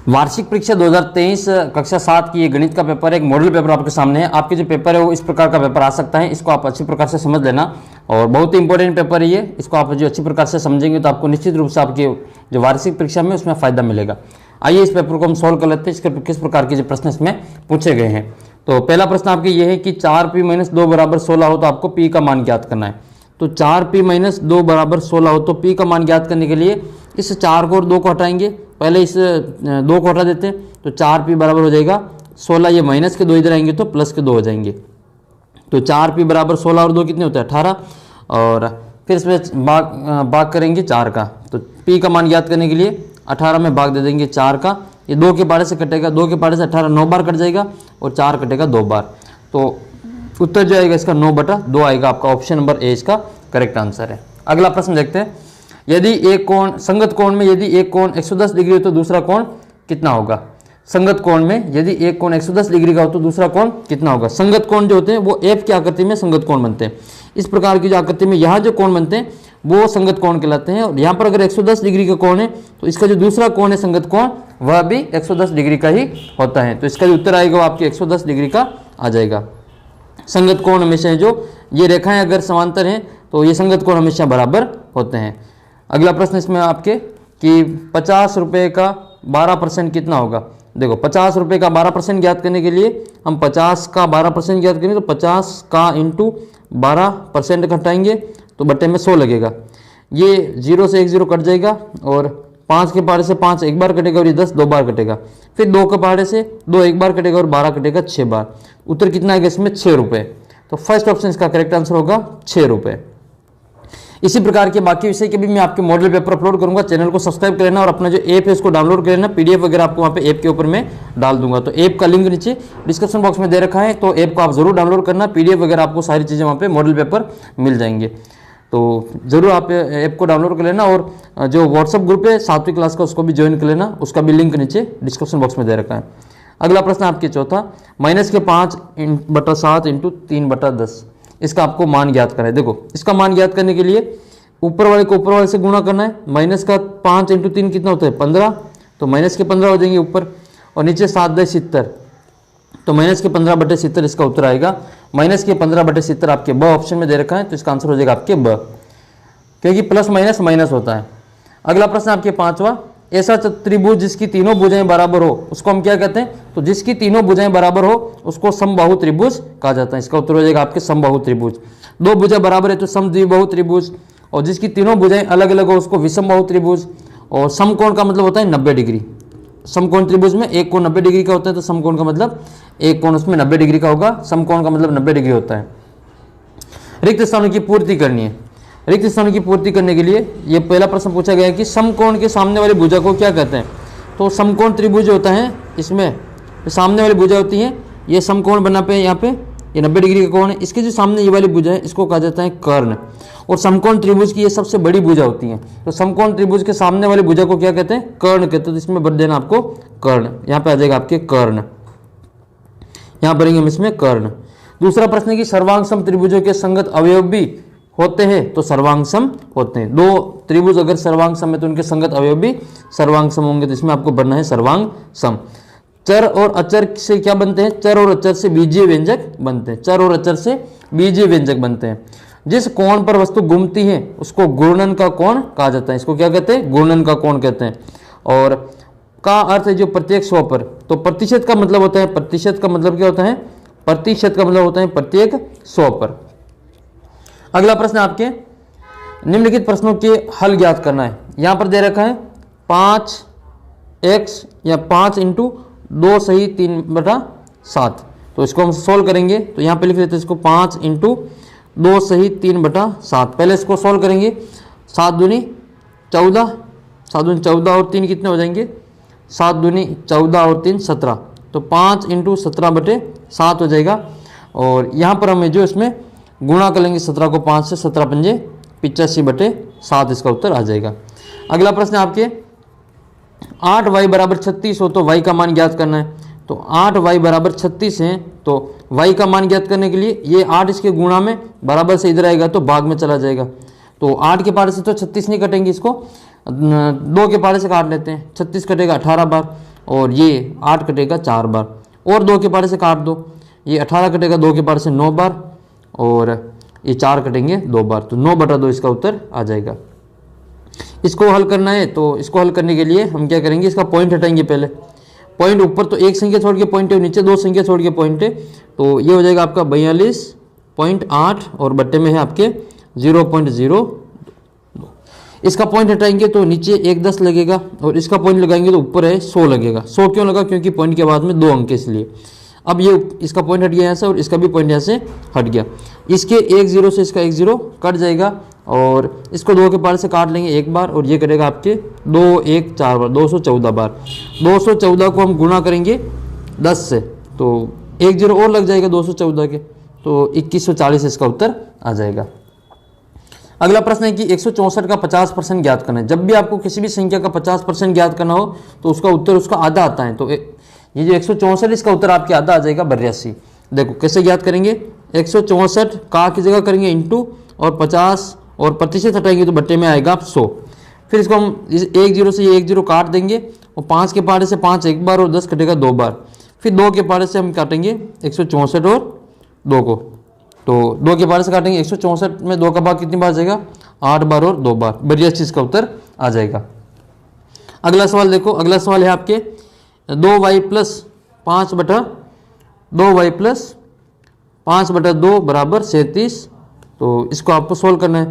वार्षिक परीक्षा 2023 कक्षा 7 की ये गणित का पेपर है, एक मॉडल पेपर आपके सामने है। आपके जो पेपर है वो इस प्रकार का पेपर आ सकता है, इसको आप अच्छी प्रकार से समझ लेना और बहुत ही इंपॉर्टेंट पेपर है ये। इसको आप जो अच्छी प्रकार से समझेंगे तो आपको निश्चित रूप से आपकी जो वार्षिक परीक्षा में उसमें फ़ायदा मिलेगा। आइए इस पेपर को हम सॉल्व कर लेते हैं, इसके किस प्रकार के जो प्रश्न इसमें पूछे गए हैं। तो पहला प्रश्न आपके ये है कि 4p - 2 = 16 हो तो आपको p का मान ज्ञात करना है। तो 4p - 2 = 16 हो तो p का मान ज्ञात करने के लिए इस 4 को और 2 को हटाएंगे। पहले इस 2 को हटा देते हैं तो 4p बराबर हो जाएगा 16, ये माइनस के 2 इधर आएंगे तो प्लस के 2 हो जाएंगे। तो 4p बराबर 16 और 2 कितने होते हैं 18, और फिर इसमें भाग करेंगे 4 का। तो p का मान ज्ञात करने के लिए 18 में भाग दे देंगे 4 का, ये 2 के पारे से कटेगा, 2 के पारे से 18 9 बार कट जाएगा और 4 कटेगा 2 बार। तो उत्तर जो आएगा इसका 9/2 आएगा। आपका ऑप्शन नंबर ए इसका करेक्ट आंसर है। अगला प्रश्न देखते हैं, यदि एक कोण संगत कोण में यदि एक कोण 110 डिग्री हो तो दूसरा कोण कितना होगा। संगत कोण में यदि एक कोण 110 डिग्री का हो तो दूसरा कोण कितना होगा। संगत कोण जो होते हैं वो एफ की आकृति में संगत कोण बनते हैं। इस प्रकार की जो आकृति में यहाँ जो कोण बनते हैं वो संगत कोण कहलाते हैं। और यहाँ पर अगर 110 डिग्री का कोण है तो इसका जो दूसरा कोण है संगत कोण वह भी 110 डिग्री का ही होता है। तो इसका जो उत्तर आएगा वो आपके 110 डिग्री का आ जाएगा। संगत कोण हमेशा जो ये रेखाएं अगर समांतर हैं तो ये संगत कोण हमेशा बराबर होते हैं। अगला प्रश्न इसमें आपके कि 50 रुपये का 12% कितना होगा। देखो 50 रुपये का 12% ज्ञात करने के लिए हम 50 का 12% ज्ञात करेंगे तो 50 का इंटू 12% घटाएंगे तो बट्टे में 100 लगेगा। ये 0 से 1 0 कट जाएगा और 5 के पारे से 5 एक बार कटेगा और ये 10 2 बार कटेगा। फिर 2 के पारे से 2 एक बार कटेगा और 12 कटेगा 6 बार। उत्तर कितना आएगा इसमें 6 रुपये। तो फर्स्ट ऑप्शन इसका करेक्ट आंसर होगा 6 रुपये। इसी प्रकार के बाकी विषय के भी मैं आपके मॉडल पेपर अपलोड करूंगा। चैनल को सब्सक्राइब कर लेना और अपना जो ऐप है उसको डाउनलोड कर लेना। पीडीएफ वगैरह आपको वहाँ पे ऐप के ऊपर मैं डाल दूंगा। तो ऐप का लिंक नीचे डिस्क्रिप्शन बॉक्स में दे रखा है, तो ऐप को आप जरूर डाउनलोड करना। पीडीएफ वगैरह आपको सारी चीज़ें वहाँ पे मॉडल पेपर मिल जाएंगे। तो जरूर आप ऐप को डाउनलोड कर लेना और जो व्हाट्सअप ग्रुप है 7वीं क्लास का उसको भी ज्वाइन कर लेना, उसका भी लिंक नीचे डिस्क्रिप्शन बॉक्स में दे रखा है। अगला प्रश्न आपके चौथा, -5/7 × 3/10 इसका आपको मान ज्ञात करना है। देखो इसका मान ज्ञात करने के लिए ऊपर वाले को ऊपर वाले से गुणा करना है। माइनस का 5 × 3 कितना होता है 15, तो माइनस के 15 हो जाएंगे ऊपर, और नीचे 7/70 तो माइनस के 15/70 इसका उत्तर आएगा। माइनस के 15/70 आपके ब ऑप्शन में दे रखा है, तो इसका आंसर हो जाएगा आपके ब, क्योंकि प्लस माइनस माइनस होता है। अगला प्रश्न आपके पांचवा, ऐसा त्रिभुज जिसकी तीनों भुजाएं बराबर हो उसको हम क्या कहते हैं। तो जिसकी तीनों भुजाएं बराबर हो उसको समबाहु त्रिभुज कहा जाता है। इसका उत्तर हो जाएगा आपके समबाहु त्रिभुज। दो भुजा बराबर है तो समद्विबाहु त्रिभुज, और जिसकी तीनों भुजाएं अलग अलग हो उसको विषमबाहु त्रिभुज। और समकोण का मतलब होता है 90 डिग्री। समकोण त्रिभुज में एक कोण 90 डिग्री का होता है, तो समकोण का मतलब एक कोण उसमें 90 डिग्री का होगा। समकोण का मतलब 90 डिग्री होता है। रिक्त स्थानों की पूर्ति करनी है। रिक्त स्थानों की पूर्ति करने के लिए ये पहला प्रश्न पूछा गया है कि समकोण के सामने वाली भुजा को क्या कहते हैं। तो समकोण त्रिभुज होता है, इसमें सामने वाली भुजा होती है, ये समकोण बना पे यहाँ पे ये 90 डिग्री का कोण है। इसके जो सामने ये वाली भुजा है इसको कहा जाता है कर्ण। और समकोण त्रिभुज की ये सबसे बड़ी भुजा होती है। तो समकोण त्रिभुज के सामने वाली भुजा को क्या कहते हैं, कर्ण कहते हैं। तो इसमें भर देना आपको कर्ण, यहाँ पे आ जाएगा आपके कर्ण, यहाँ भरेंगे हम इसमें कर्ण। दूसरा प्रश्न है कि सर्वांग सम त्रिभुजों के संगत अवयव भी होते हैं, तो सर्वांग सम होते हैं। दो त्रिभुज अगर सर्वांग सम है तो उनके संगत अवयव भी सर्वांग सम होंगे, तो इसमें आपको भरना है सर्वांग सम। चर और अचर से क्या बनते हैं, चर और अचर से बीजीय व्यंजक बनते हैं। चर और अचर से बीजीय व्यंजक बनते हैं। जिस कोण पर वस्तु घूमती है उसको घूर्णन का कोण कहा जाता है। इसको क्या कहते हैं, घूर्णन का कोण कहते हैं। और का अर्थ है जो प्रत्येक 100 पर, तो प्रतिशत का मतलब होता है, प्रतिशत का मतलब क्या होता है, प्रतिशत का मतलब होता है प्रत्येक 100 पर। अगला प्रश्न आपके निम्नलिखित प्रश्नों के हल ज्ञात करना है। यहां पर दे रखा है 5x या 5 × 2 सही 3/7। तो इसको हम सोल्व करेंगे, तो यहाँ पे लिख लेते हैं इसको 5 × 2 सही 3/7। पहले इसको सोल्व करेंगे, 7 दूनी 14, 7 दूनी 14 और 3 कितने हो जाएंगे, 7 दूनी 14 और 3 17। तो 5 × 17/7 हो जाएगा। और यहाँ पर हमें जो इसमें गुणा कर लेंगे 17 को 5 से, 17 पंजे 85/7 इसका उत्तर आ जाएगा। अगला प्रश्न आपके 8y = 36 हो तो y का मान ज्ञात करना है। तो 8y = 36 है, तो y का मान ज्ञात करने के लिए ये 8 इसके गुणा में बराबर से इधर आएगा तो भाग में चला जाएगा। तो 8 के पारे से तो 36 नहीं कटेंगे, इसको 2 के पारे से काट लेते हैं, 36 कटेगा 18 बार। और ये 8 कटेगा 4 बार, और 2 के पारे से काट दो, ये 18 कटेगा 2 के पारे से 9 बार, और ये 4 कटेंगे 2 बार, तो 9/2 इसका उत्तर आ जाएगा। इसको हल करना है, तो इसको हल करने के लिए हम क्या करेंगे, इसका पॉइंट हटाएंगे पहले। पॉइंट ऊपर तो एक संख्या छोड़ के पॉइंट है, नीचे 2 संख्या छोड़ के पॉइंट है, तो ये हो जाएगा आपका 42.8 और बट्टे में है आपके 0.0। इसका पॉइंट हटाएंगे तो नीचे 1 10 लगेगा, और इसका पॉइंट लगाएंगे तो ऊपर है 100 लगेगा। 100 क्यों लगा, क्योंकि पॉइंट के बाद में 2 अंक है इसलिए। अब ये इसका पॉइंट हट गया यहाँ से, और इसका भी पॉइंट यहाँ से हट गया। इसके 1 0 से इसका 1 0 कट जाएगा, और इसको 2 के पार से काट लेंगे 1 बार, और ये करेगा आपके 2 1 4 बार, 214 बार। 214 को हम गुणा करेंगे 10 से, तो 1 0 और लग जाएगा 214 के, तो 2140 इसका उत्तर आ जाएगा। अगला प्रश्न है कि 164 का 50% ज्ञात करना है। जब भी आपको किसी भी संख्या का 50% ज्ञात करना हो तो उसका उत्तर उसका आधा आता है, तो ये जो 164 इसका उत्तर आपके आधा आ जाएगा 82। देखो कैसे ज्ञात करेंगे, 164 का की जगह करेंगे इंटू, और 50 और प्रतिशत हटाएंगे तो बट्टे में आएगा 100। फिर इसको हम 1 0 से ये 1 0 काट देंगे, और 5 के पारे से 5 1 बार, और 10 कटेगा 2 बार। फिर 2 के पारे से हम काटेंगे 164 और 2 को, तो 2 के पारे से काटेंगे 164 में 2 का भाग कितनी बार जाएगा, 8 बार और 2 बार। 82 का उत्तर आ जाएगा। अगला सवाल देखो, अगला सवाल है आपके 2y प्लस 5/2 बराबर 37। तो इसको आपको सोल्व करना है,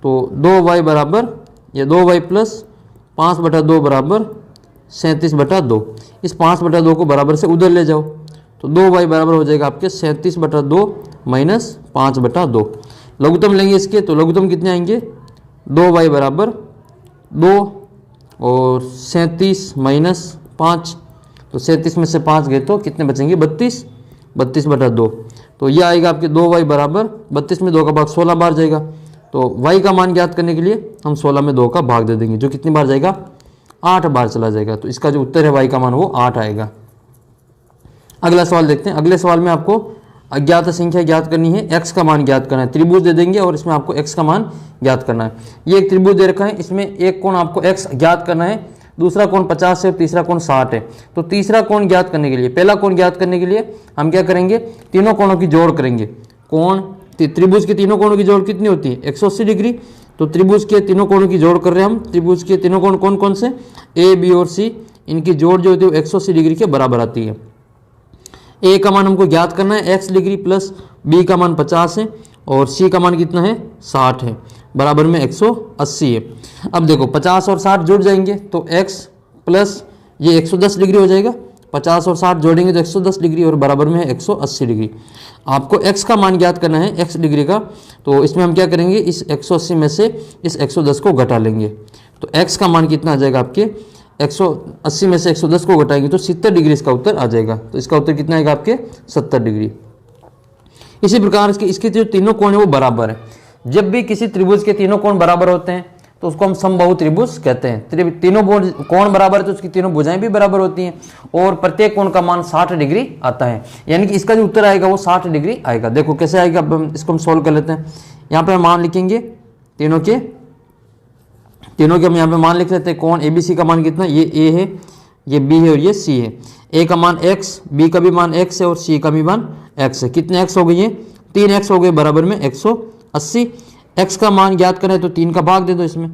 तो 2y बराबर, ये 2y प्लस 5/2 बराबर 37/2। इस 5/2 को बराबर से उधर ले जाओ, तो 2y बराबर हो जाएगा आपके 37/2 माइनस 5/2। लघुत्तम लेंगे इसके, तो लघुत्तम कितने आएंगे, 2y बराबर 2 और 37 माइनस 5, तो 37 में से 5 गए तो कितने बचेंगे, 32/2। तो ये आएगा आपके 2y बराबर 32 में 2 का भाग 16 बार जाएगा, तो y का मान ज्ञात करने के लिए हम 16 में 2 का भाग दे देंगे, जो कितनी बार जाएगा, 8 बार चला जाएगा। तो इसका जो उत्तर है y का मान वो 8 आएगा। अगला सवाल देखते हैं। अगले सवाल में आपको अज्ञात संख्या ज्ञात करनी है, x का मान ज्ञात करना है। त्रिभुज दे देंगे और इसमें आपको x का मान ज्ञात करना है। ये एक त्रिभुज दे रखा है, इसमें एक कोण आपको x ज्ञात करना है, दूसरा कोण 50 है और तीसरा कोण 60 है। तो तीसरा कोण ज्ञात करने के लिए, पहला कोण ज्ञात करने के लिए हम क्या करेंगे, तीनों कोणों की जोड़ करेंगे। कोण त्रिभुज के तीनों कोणों की जोड़ कितनी होती है, 180 डिग्री। तो त्रिभुज के तीनों कोणों की जोड़ कर रहे हैं हम। त्रिभुज के तीनों कोण कौन कौन से, ए बी और सी, इनकी जोड़ जो होती है वो 180 डिग्री के बराबर आती है। ए का मान हमको ज्ञात करना है x डिग्री, प्लस बी का मान 50 है और सी का मान कितना है, 60 है, बराबर में 180 है। अब देखो 50 और 60 जुड़ जाएंगे तो x प्लस ये 110 डिग्री हो जाएगा। 50 और 60 जोड़ेंगे तो 110 डिग्री और बराबर में है 180 डिग्री। आपको x का मान ज्ञात करना है, x डिग्री का, तो इसमें हम क्या करेंगे, इस 180 में से इस 110 को घटा लेंगे। तो x का मान कितना आ जाएगा आपके, 180 में से 110 को घटाएंगे तो 70 डिग्री इसका उत्तर आ जाएगा। तो इसका उत्तर कितना आएगा आपके, 70 डिग्री। इसी प्रकार इसके जो तीनों कोण है वो बराबर है। जब भी किसी त्रिभुज के तीनों कोण बराबर होते हैं तो उसको हम समबाहु त्रिभुज कहते हैं। तीनों कोण बराबर है तो उसकी तीनों भुजाएं भी बराबर होती हैं और प्रत्येक कोण का मान 60 डिग्री आता है, यानी कि इसका जो उत्तर आएगा वो 60 डिग्री आएगा। देखो कैसे आएगा, अब इसको हम सोल्व कर लेते हैं। यहाँ पे मान लिखेंगे तीनों के हम यहाँ पे मान लिख लेते हैं। कोण ABC का मान कितना, ये A है, ये B है और ये C है। A का मान x, B का भी मान x है और C का भी मान x है। कितने x हो गए, 3x हो गए, बराबर में 180। x का मान ज्ञात करें तो 3 का भाग दे दो इसमें,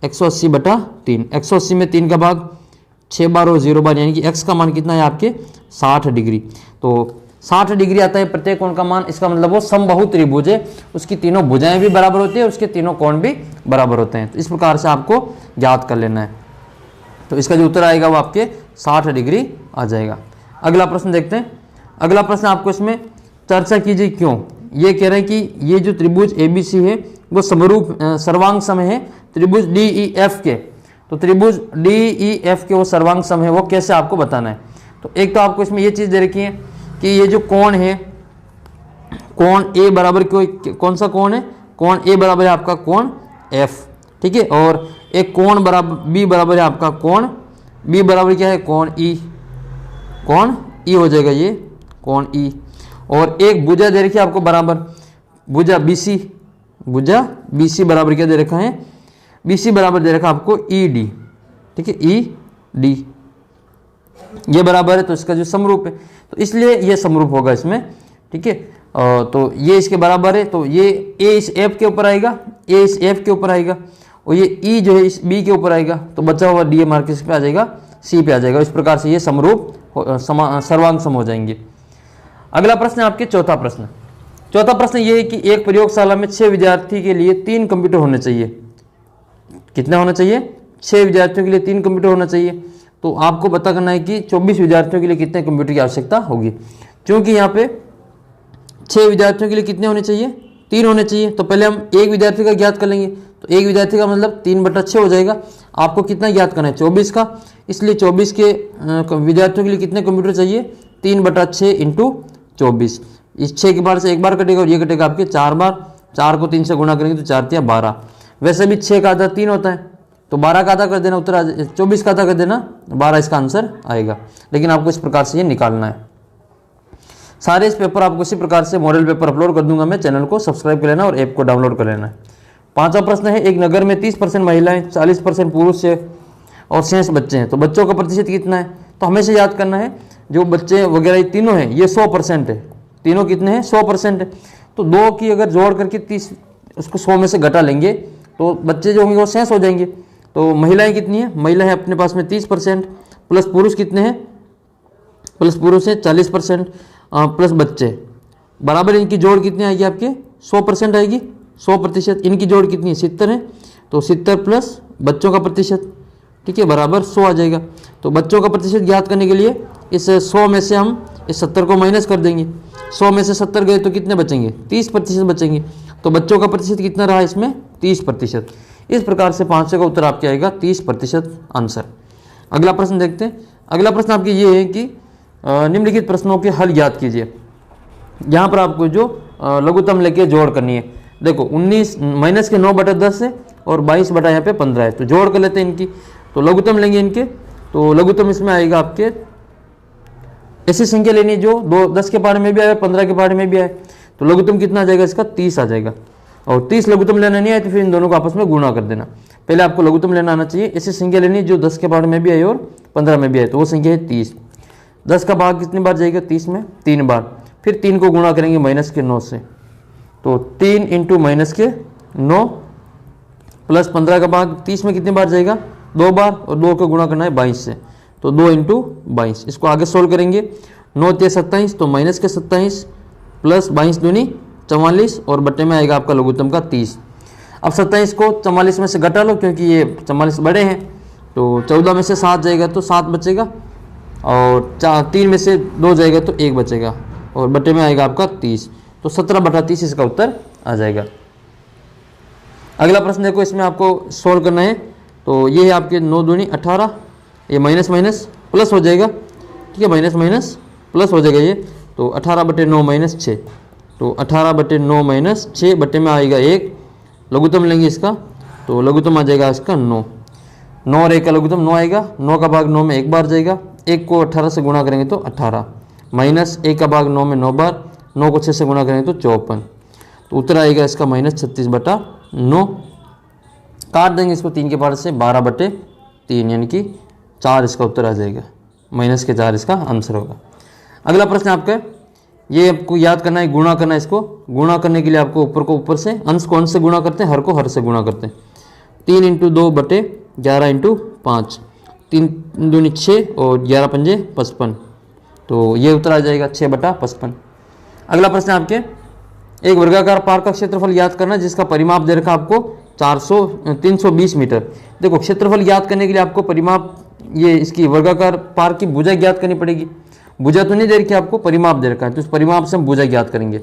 180/3। 180 में 3 का भाग 6 बार और 0 बार, यानी कि x का मान कितना है आपके 60 डिग्री। तो 60 डिग्री आता है प्रत्येक कोण का मान। इसका मतलब वो समबाहु त्रिभुज है, उसकी तीनों भुजाएं भी बराबर होती है, उसके तीनों कोण भी बराबर होते हैं। तो इस प्रकार से आपको ज्ञात कर लेना है। तो इसका जो उत्तर आएगा वो आपके 60 डिग्री आ जाएगा। अगला प्रश्न देखते हैं। अगला प्रश्न आपको इसमें चर्चा कीजिए क्यों। ये कह रहे हैं कि ये जो त्रिभुज ABC है वो समरूप सर्वांग सम है त्रिभुज DEF के। तो त्रिभुज DEF के वो सर्वांग सम है, वो कैसे आपको बताना है। तो एक तो आपको इसमें ये चीज़ दे रखी है कि ये जो कोण है, कोण A बराबर कौन सा कोण है, कोण A बराबर है आपका कोण F, ठीक है। और एक कोण बराबर B बराबर है आपका कोण B बराबर क्या है, कोण E हो जाएगा, ये कोण E। और एक भुजा दे रखी है आपको बराबर, भुजा BC बराबर क्या दे रखा है, BC बराबर दे रखा है आपको ED, ठीक है, ED। ये बराबर है तो इसका जो समरूप है, तो इसलिए ये समरूप होगा इसमें, ठीक है। तो ये इसके बराबर है, तो ये ए इस एफ के ऊपर आएगा, ए इस एफ के ऊपर आएगा, और ये ई जो है इस बी के ऊपर आएगा, तो बचा हुआ डी मार्क किस पे आ जाएगा, सी पे आ जाएगा। इस प्रकार से ये समरूप सर्वांग सम हो जाएंगे। अगला प्रश्न है आपके चौथा प्रश्न। चौथा प्रश्न ये है कि एक प्रयोगशाला में 6 विद्यार्थी के लिए 3 कंप्यूटर होने चाहिए। कितने होना चाहिए? 6 विद्यार्थियों के लिए 3 कंप्यूटर होना चाहिए। तो आपको पता करना है कि 24 विद्यार्थियों के लिए कितने कंप्यूटर की आवश्यकता होगी। क्योंकि यहाँ पे 6 विद्यार्थियों के लिए कितने होने चाहिए? 3 होने चाहिए। तो पहले हम एक विद्यार्थी का ज्ञात कर लेंगे, तो एक विद्यार्थी का मतलब 3/6 हो जाएगा। आपको कितना ज्ञात करना है? 24 का। इसलिए 24 के विद्यार्थियों के लिए कितने कंप्यूटर चाहिए? 3/6 इंटू 24। इस 6 के बार से एक बार कटेगा और ये कटेगा आपके 4 बार। 4 को 3 से गुणा करेंगे तो 4 तिया 12। वैसे भी 6 का आधा 3 होता है, तो 12 का आधा कर देना, उत्तर 24 का आधा कर देना, 12 इसका आंसर आएगा। लेकिन आपको इस प्रकार से ये निकालना है। सारे इस पेपर आपको इसी प्रकार से मॉडल पेपर अपलोड कर दूंगा मैं। चैनल को सब्सक्राइब कर लेना और ऐप को डाउनलोड कर लेना है। पांचवा प्रश्न है, एक नगर में 30% महिलाएं, 40% पुरुष है और शेष बच्चे हैं, तो बच्चों का प्रतिशत कितना है? तो हमेशा याद करना है जो बच्चे वगैरह ये तीनों हैं ये 100% है। तीनों कितने हैं? 100% है। तो 2 की अगर जोड़ करके 30 उसको 100 में से घटा लेंगे तो बच्चे जो होंगे वो शेष हो जाएंगे। तो महिलाएं कितनी है? महिलाएं अपने पास में 30%, प्लस पुरुष कितने हैं? प्लस पुरुष है 40%, प्लस बच्चे बराबर। इनकी जोड़ कितनी आएगी आपके? 100% आएगी, 100%। इनकी जोड़ कितनी है? 70 है, तो 70 प्लस बच्चों का प्रतिशत, ठीक है, बराबर 100 आ जाएगा। तो बच्चों का प्रतिशत ज्ञात करने के लिए इस 100 में से हम इस 70 को माइनस कर देंगे। 100 में से 70 गए तो कितने बचेंगे? 30% बचेंगे। तो बच्चों का प्रतिशत कितना रहा इसमें? 30%। इस प्रकार से 500 का उत्तर आपके आएगा 30% आंसर। अगला प्रश्न देखते हैं। अगला प्रश्न आपके ये है कि निम्नलिखित प्रश्नों के हल ज्ञात कीजिए। यहाँ पर आपको जो लघुत्तम लेके जोड़ करनी है। देखो 19 माइनस के 9/10 है और 22 बटा यहाँ पे 15 है, तो जोड़ कर लेते हैं इनकी। तो लघुत्तम लेंगे इनके, तो लघुत्तम इसमें आएगा आपके ऐसी संख्या लेनी जो 10 के पारे में भी आए 15 के पारे में भी आए। तो लघुत्तम कितना आ जाएगा इसका? 30 आ जाएगा। और 30 लघुत्तम लेना नहीं आए तो फिर इन दोनों को आपस में गुणा कर देना। पहले आपको लघुत्तम लेना आना चाहिए। ऐसी संख्या लेनी जो 10 के पारे में भी आए और 15 में भी आए, तो वो संख्या है 30। 10 का भाग कितनी बार जाएगा? 30 में 3 बार। फिर 3 को गुणा करेंगे माइनस के 9 से, तो 3 इंटू माइनस के 9 प्लस 15 का भाग 30 में कितनी बार जाएगा? 2 बार, और 2 को गुणा करना है 22 से, तो 2 इंटू 22। इसको आगे सोल्व करेंगे। 9 × 27, तो माइनस के 27 प्लस 22 दूनी 44 और बट्टे में आएगा आपका लघुत्तम का 30। अब 27 को 44 में से घटा लो क्योंकि ये 44 बड़े हैं, तो 14 में से 7 जाएगा तो 7 बचेगा, और 3 में से 2 जाएगा तो 1 बचेगा, और बट्टे में आएगा आपका 30। तो 17/30 इसका उत्तर आ जाएगा। अगला प्रश्न देखो, इसमें आपको सोल्व करना है। तो ये है आपके 9 दूनी 18, ये माइनस माइनस प्लस हो जाएगा, ठीक है, माइनस माइनस प्लस हो जाएगा ये। तो 18/9 माइनस 6, तो 18/9 माइनस 6 बट्टे में आएगा 1। लघुत्तम लेंगे इसका, तो लघुत्तम आ जाएगा इसका 9। 9 और 1 का लघुत्तम 9 आएगा। 9 का भाग 9 में 1 बार जाएगा। 1 को 18 से गुणा करेंगे तो 18, माइनस 1 का भाग 9 में 9 बार। 9 को 6 से गुणा करेंगे तो 54, तो उत्तर आएगा इसका -36/9। काट देंगे इसको 3 के पार से, 12/3 यानी कि 4 इसका उत्तर आ जाएगा। माइनस के 4 इसका आंसर होगा। अगला प्रश्न आपका, ये आपको याद करना है, गुणा करना है। इसको गुणा करने के लिए आपको ऊपर को ऊपर से, अंश को अंश से गुणा करते हैं, हर को हर से गुणा करते हैं। 3 × 2/11 × 5, 3 दूनी 6 और 11 पंजे 55, तो ये उत्तर आ जाएगा 6/55। अगला प्रश्न आपके, एक वर्गाकार पार्क का क्षेत्रफल याद करना जिसका परिमाप दे रखा आपको 320 मीटर। देखो क्षेत्रफल याद करने के लिए आपको परिमाप, ये इसकी वर्गाकार पार्क की भुजा ज्ञात करनी पड़ेगी। भुजा तो नहीं दे रखी आपको, परिमाप दे रखा है, तो उस परिमाप से हम भुजा ज्ञात करेंगे।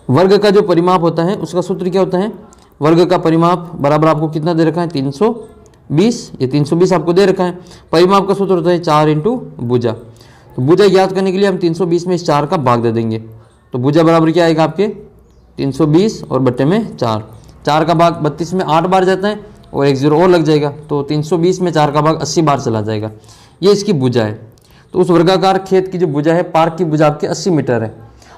वर्ग का जो परिमाप होता है उसका सूत्र क्या होता है? वर्ग का परिमाप बराबर आपको कितना दे रखा है? 320। ये 320 आपको दे रखा है। परिमाप का सूत्र होता है 4 × भुजा। तो भुजा याद करने के लिए हम 320 में इस 4 का भाग दे देंगे, तो भुजा बराबर क्या आएगा आपके? 320 और बट्टे में 4। 4 का भाग 32 में 8 बार जाता है और 1 0 और लग जाएगा, तो 320 में 4 का भाग 80 बार चला जाएगा। ये इसकी भुजा है। तो उस वर्गाकार खेत की जो भुजा है, पार्क की भुजा आपकी 80 मीटर है,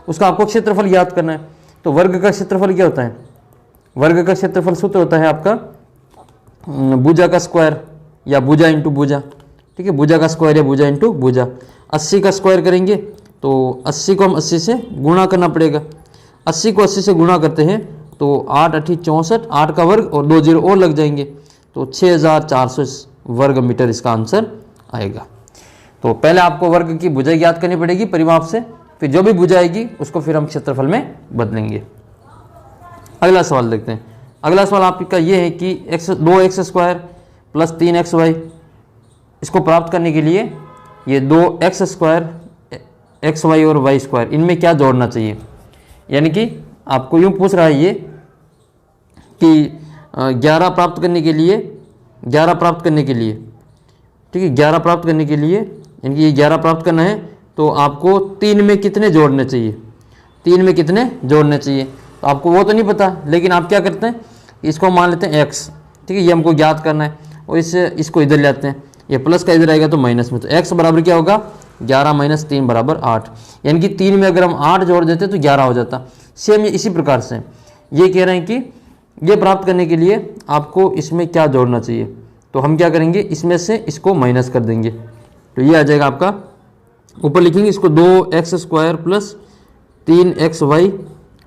उसका आपको क्षेत्रफल याद करना है। तो वर्ग का क्षेत्रफल क्या होता है? वर्ग का क्षेत्रफल सूत्र होता है आपका भुजा का स्क्वायर या भुजा इंटू भुजा। ठीक है, भुजा का स्क्वायर या भुजा इंटू भुजा। 80 का स्क्वायर करेंगे तो 80 को हम 80 से गुणा करना पड़ेगा। 80 को 80 से गुणा करते हैं तो 8 8 64, 8 का वर्ग और 2 जीरो और लग जाएंगे, तो 6400 वर्ग मीटर इसका आंसर आएगा। तो पहले आपको वर्ग की भुजा ज्ञात करनी पड़ेगी परिमाप से, फिर जो भी भुजा आएगी उसको फिर हम क्षेत्रफल में बदलेंगे। अगला सवाल देखते हैं। अगला सवाल आपका ये है कि 2x स्क्वायर प्लस 3xy, इसको प्राप्त करने के लिए ये 2x स्क्वायर xy और y स्क्वायर इनमें क्या जोड़ना चाहिए। यानी कि आपको यूँ पूछ रहा है ये कि 11 प्राप्त करने के लिए ठीक है, 11 प्राप्त करने के लिए यानी कि ये 11 प्राप्त करना है तो आपको 3 में कितने जोड़ने चाहिए, 3 में कितने जोड़ने चाहिए। तो आपको वो तो नहीं पता, लेकिन आप क्या करते हैं, इसको मान लेते हैं x, ठीक है, ये हमको ज्ञात करना है और इसको इधर ले आते हैं, ये प्लस का इधर आएगा तो माइनस में, तो x बराबर क्या होगा 11 माइनस 3 बराबर 8। यानी कि 3 में अगर हम 8 जोड़ देते तो 11 हो जाता। सेम इसी प्रकार से ये कह रहे हैं कि ये प्राप्त करने के लिए आपको इसमें क्या जोड़ना चाहिए, तो हम क्या करेंगे, इसमें से इसको माइनस कर देंगे, तो ये आ जाएगा आपका, ऊपर लिखेंगे इसको 2x स्क्वायर प्लस 3xy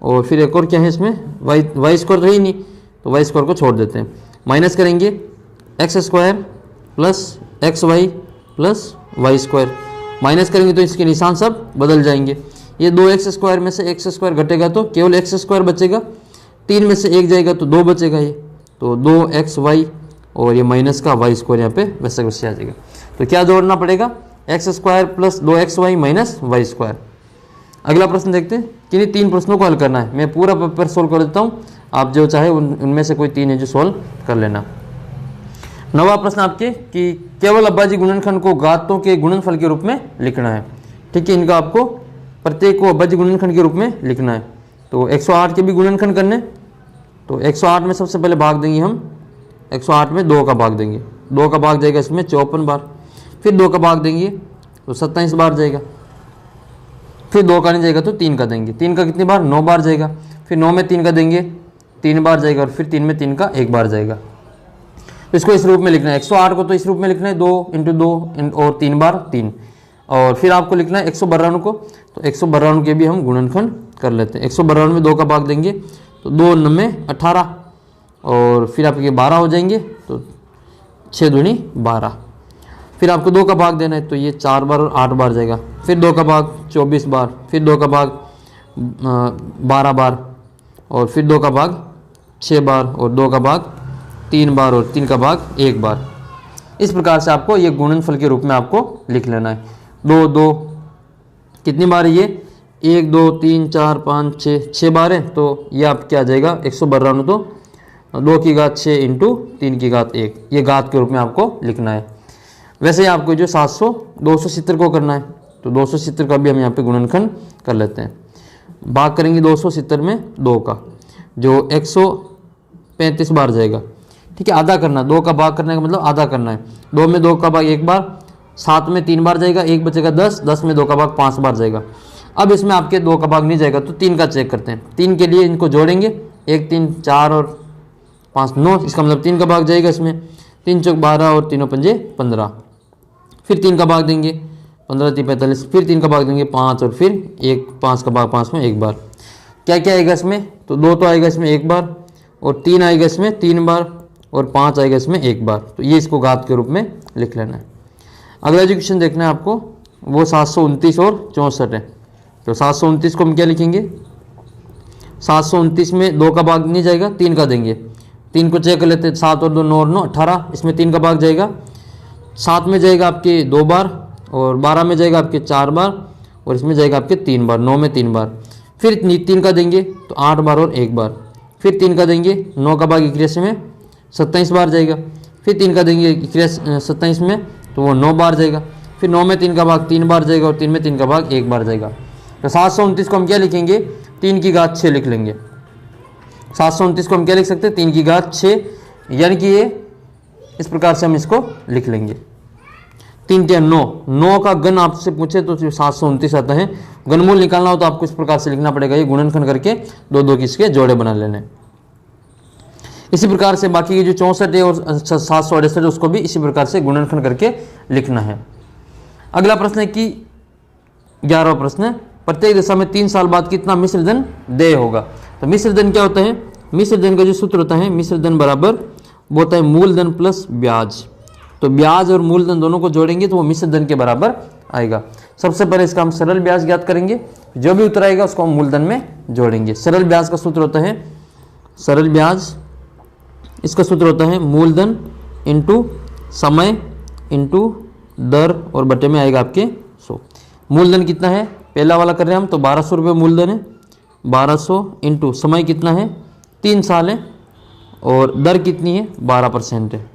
और फिर एक और क्या है इसमें वाई स्क्वायर तो है ही नहीं, तो वाई स्क्वायर को छोड़ देते हैं, माइनस करेंगे x square plus xy plus y square, minus करेंगे तो इसके निशान सब बदल जाएंगे। ये 2x स्क्वायर में से x स्क्वायर घटेगा तो केवल x स्क्वायर बचेगा, 3 में से 1 जाएगा तो 2 बचेगा, ये तो 2xy और ये माइनस का वाई स्क्वायर यहाँ पे वैसे वैसे आ जाएगा। तो क्या जोड़ना पड़ेगा, x square plus 2xy minus y square. अगला प्रश्न देखते हैं। किन्हीं 3 प्रश्नों को हल करना है, मैं पूरा पेपर सोल्व कर देता हूँ, आप जो चाहे उनमें से कोई 3 है जो सोल्व कर लेना। 9वां प्रश्न आपके कि केवल अभाज्य गुणनखंड को घातों के गुणनफल के रूप में लिखना है। ठीक है, इनका आपको प्रत्येक को अभाज्य गुणनखंड के रूप में लिखना है। तो 108 के भी गुणनखंड करने, तो 108 में सबसे पहले भाग देंगे हम, 108 में 2 का भाग देंगे, 2 का भाग जाएगा इसमें 54 बार, फिर 2 का भाग देंगे तो 27 बार जाएगा, फिर 2 का नहीं जाएगा तो 3 का देंगे, 3 का कितनी बार 9 बार जाएगा, फिर 9 में 3 का देंगे 3 बार जाएगा और फिर 3 में 3 का 1 बार जाएगा। तो इसको इस रूप में लिखना है, 108 को तो इस रूप में लिखना है 2 × 2 और 3 बार 3, और फिर आपको लिखना है 192 को, तो 192 के भी हम गुणनखंड कर लेते हैं। 192 में 2 का भाग देंगे तो 2 9 18 और फिर आपके 12 हो जाएंगे, तो 6 दूनी 12, फिर आपको 2 का भाग देना है तो ये 4 बार और 8 बार जाएगा, फिर 2 का भाग 24 बार, फिर 2 का भाग 12 बार और फिर 2 का भाग 6 बार और 2 का भाग 3 बार और 3 का भाग 1 बार। इस प्रकार से आपको ये गुणनफल के रूप में आपको लिख लेना है। 2 2 कितनी बार है ये 1 2 3 4 5 6 बार है, तो ये आप क्या आ जाएगा 192, तो 2 की घात 6 × 3 की घात 1, ये घात के रूप में आपको लिखना है। वैसे ही आपको जो 270 को करना है, तो 270 का भी हम यहाँ पे गुणनखंड कर लेते हैं। भाग करेंगे 270 में 2 का, जो 135 बार जाएगा। ठीक है, आधा करना, 2 का भाग करने का मतलब आधा करना है। 2 में 2 का भाग 1 बार, 7 में 3 बार जाएगा, 1 बचेगा 10, 10 में 2 का भाग 5 बार जाएगा। अब इसमें आपके 2 का भाग नहीं जाएगा तो 3 का चेक करते हैं। 3 के लिए इनको जोड़ेंगे, 1 3 4 और 5 9, इसका मतलब 3 का भाग जाएगा इसमें, 3 चौक 12 और 3 पंजे 15, फिर 3 का भाग देंगे 15 3 45, फिर 3 का भाग देंगे 5 और फिर 1 5 का भाग 5 में 1 बार। क्या क्या आएगा इसमें, तो 2 तो आएगा इसमें 1 बार और 3 आएगा इसमें 3 बार और 5 आएगा इसमें 1 बार। तो ये इसको घात के रूप में लिख लेना है। अगला एजुकेशन देखना है आपको, वो 729 और 64 है। तो 729 को हम क्या लिखेंगे, 729 में 2 का भाग नहीं जाएगा, 3 का देंगे, 3 को चेक कर लेते हैं, 7 और 2 9 और 9 18, इसमें 3 का भाग जाएगा, 7 में जाएगा आपके 2 बार और 12 में जाएगा आपके 4 बार और इसमें जाएगा आपके 3 बार, 9 में 3 बार, फिर 3 का देंगे तो 8 बार और 1 बार, फिर 3 का देंगे, 9 का भाग 81 में 27 बार जाएगा, फिर 3 का देंगे 27 में तो वो 9 बार जाएगा, फिर 9 में 3 का भाग 3 बार जाएगा और 3 में 3 का भाग 1 बार जाएगा। तो 729 को हम क्या लिखेंगे, 3 की घात 6 लिख लेंगे। 729 को हम क्या लिख सकते हैं, 3 की घात 6, यानी कि ये इस प्रकार से हम इसको लिख लेंगे। 3 3 9, 9 का घन आपसे पूछे तो 729 आता है। घनमूल निकालना हो तो आपको इस प्रकार से लिखना पड़ेगा, ये गुणनखंड करके 2 2 की इसके जोड़े बना लेने। इसी प्रकार से बाकी के जो 64 है और 768 है उसको भी इसी प्रकार से गुणनखंड करके लिखना है। अगला प्रश्न है कि 11वां प्रश्न है, प्रत्येक दशा में 3 साल बाद कितना मिश्र धन देय होगा। तो मिश्र धन क्या होता है, मिश्र धन का जो सूत्र होता है, मिश्र धन बराबर वो होता है मूलधन प्लस ब्याज। तो ब्याज और मूलधन दोनों को जोड़ेंगे तो वो मिश्र धन के बराबर आएगा। सबसे पहले इसका हम सरल ब्याज ज्ञात करेंगे, जो भी उत्तर आएगा उसको हम मूलधन में जोड़ेंगे। सरल ब्याज का सूत्र होता है, सरल ब्याज इसका सूत्र होता है मूलधन इंटू समय इंटू दर और बटे में आएगा आपके 100। मूलधन कितना है, पहला वाला कर रहे हैं हम, तो 1200 रुपये मूलधन है, 1200 इंटू समय कितना है 3 साल है, और दर कितनी है 12% है,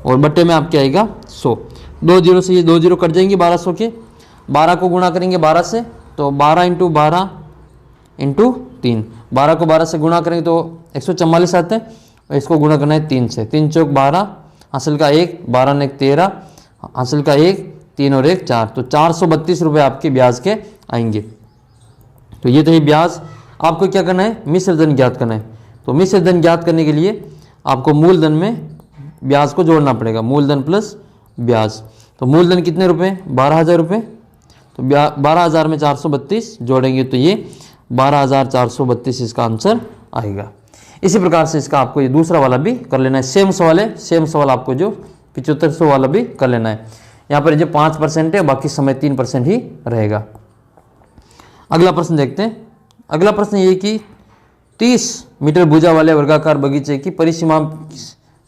और बटे में आपके आएगा 100। 2 जीरो से ये 2 जीरो कट जाएंगे 1200 के, 12 को गुणा करेंगे 12 से, तो 12 इंटू 12 इंटू 3, 12 को 12 से गुणा करेंगे तो 144 आते हैं, और इसको गुणा करना है 3 से, 3 चौक 12, हासिल का 1, 12 ने 13, हासिल का 1, 3 और 1 4, तो 432 रुपये आपके ब्याज के आएंगे। तो ये तो ही ब्याज। आपको क्या करना है, मिश्र धन ज्ञात करना है। तो मिश्र धन ज्ञात करने के लिए आपको मूलधन में ब्याज को जोड़ना पड़ेगा, मूलधन प्लस ब्याज। तो मूलधन कितने रुपए, 12,000 रुपये, तो 12,000 में 432 जोड़ेंगे तो ये 12,432 इसका आंसर आएगा। इसी प्रकार से इसका आपको ये दूसरा वाला भी कर लेना है, सेम सवाल है, सेम सवाल आपको जो 7500 वाला भी कर लेना है। यहाँ पर जो 5% है, बाकी समय 3% ही रहेगा। अगला प्रश्न देखते हैं। अगला प्रश्न ये कि 30 मीटर भुजा वाले वर्गाकार बगीचे की परिसीमा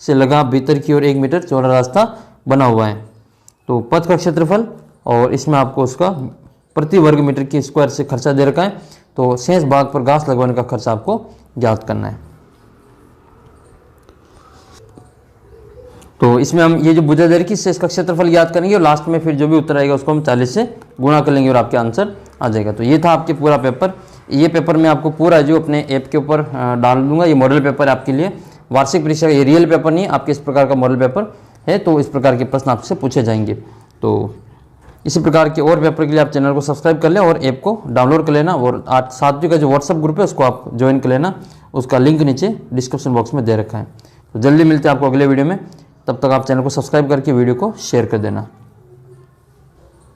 से लगा भीतर की ओर 1 मीटर चौड़ा रास्ता बना हुआ है। तो पथ का क्षेत्रफल और इसमें आपको उसका प्रति वर्ग मीटर की स्क्वायर से खर्चा दे रखा है, तो शेष भाग पर घास लगवाने का खर्चा आपको ज्ञात करना है। तो इसमें हम ये जो भुजा दे रखी है इसका क्षेत्रफल ज्ञात करेंगे, और लास्ट में फिर जो भी उत्तर आएगा उसको हम 40 से गुणा कर लेंगे और आपके आंसर आ जाएगा। तो ये था आपके पूरा पेपर। ये पेपर मैं आपको पूरा जो अपने ऐप के ऊपर डाल दूंगा। ये मॉडल पेपर है आपके लिए, वार्षिक परीक्षा, ये रियल पेपर नहीं है, आपके इस प्रकार का मॉडल पेपर है। तो इस प्रकार के प्रश्न आपसे पूछे जाएंगे। तो इसी प्रकार के और पेपर के लिए आप चैनल को सब्सक्राइब कर लें और ऐप को डाउनलोड कर लेना, और साथ का जो व्हाट्सअप ग्रुप है उसको आप ज्वाइन कर लेना, उसका लिंक नीचे डिस्क्रिप्शन बॉक्स में दे रखा है। तो जल्दी मिलते हैं आपको अगले वीडियो में, तब तक आप चैनल को सब्सक्राइब करके वीडियो को शेयर कर देना।